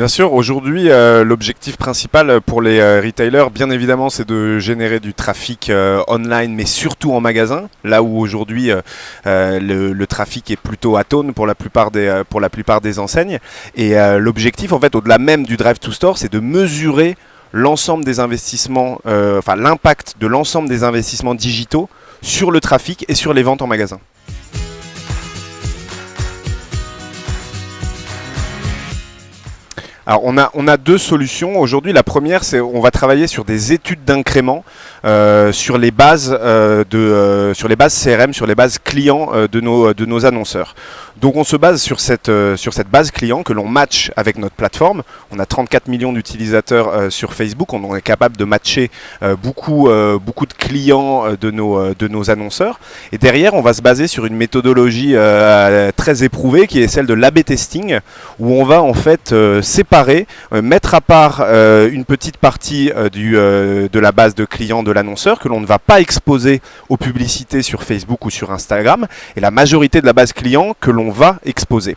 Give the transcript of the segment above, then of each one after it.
Bien sûr, aujourd'hui, l'objectif principal pour les retailers, bien évidemment, c'est de générer du trafic online, mais surtout en magasin, là où aujourd'hui le trafic est plutôt atone pour la plupart des enseignes. Et l'objectif, en fait, au-delà même du Drive to Store, c'est de mesurer l'ensemble des investissements, l'impact de l'ensemble des investissements digitaux sur le trafic et sur les ventes en magasin. Alors on a deux solutions aujourd'hui. La première, c'est on va travailler sur des études d'incrément sur les bases CRM, sur les bases clients de nos annonceurs. Donc on se base sur cette base client que l'on match avec notre plateforme. On a 34 millions d'utilisateurs sur Facebook. On est capable de matcher beaucoup de clients de nos annonceurs. Et derrière, on va se baser sur une méthodologie très éprouvée qui est celle de l'A/B testing, où on va en fait séparer, mettre à part une petite partie de la base de clients de l'annonceur que l'on ne va pas exposer aux publicités sur Facebook ou sur Instagram, et la majorité de la base client que l'on va exposer.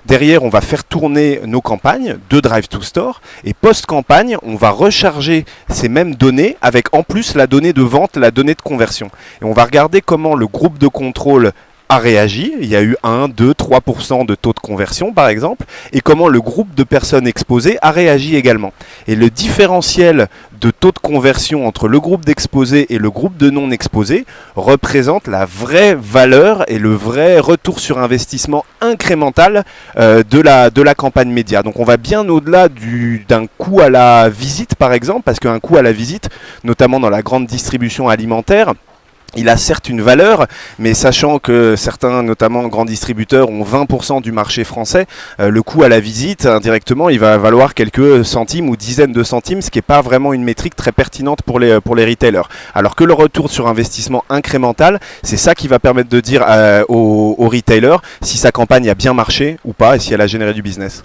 Derrière, on va faire tourner nos campagnes de Drive to Store, et post-campagne, on va recharger ces mêmes données avec en plus la donnée de vente, la donnée de conversion. Et on va regarder comment le groupe de contrôle a réagi, il y a eu 1, 2, 3% de taux de conversion par exemple, et comment le groupe de personnes exposées a réagi également. Et le différentiel de taux de conversion entre le groupe d'exposés et le groupe de non exposés représente la vraie valeur et le vrai retour sur investissement incrémental de la campagne média. Donc on va bien au-delà d'un coût à la visite par exemple, parce qu'un coût à la visite, notamment dans la grande distribution alimentaire, il a certes une valeur, mais sachant que certains, notamment grands distributeurs, ont 20% du marché français, le coût à la visite, indirectement, il va valoir quelques centimes ou dizaines de centimes, ce qui n'est pas vraiment une métrique très pertinente pour les retailers. Alors que le retour sur investissement incrémental, c'est ça qui va permettre de dire aux retailers si sa campagne a bien marché ou pas et si elle a généré du business.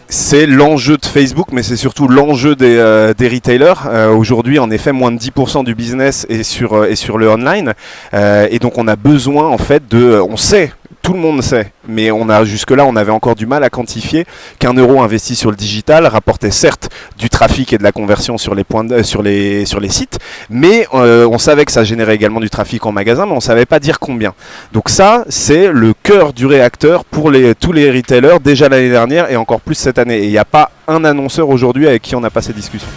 C'est l'enjeu de Facebook, mais c'est surtout l'enjeu des retailers. Aujourd'hui, en effet, moins de 10% du business est sur le online. Et donc, on a besoin, en fait, on sait, tout le monde sait, mais jusque-là, on avait encore du mal à quantifier qu'un euro investi sur le digital rapportait certes du trafic et de la conversion sur les sites, mais on savait que ça générait également du trafic en magasin, mais on ne savait pas dire combien. Donc ça, c'est le cœur du réacteur pour tous les retailers, déjà l'année dernière et encore plus cette année. Et il n'y a pas un annonceur aujourd'hui avec qui on n'a pas ces discussions.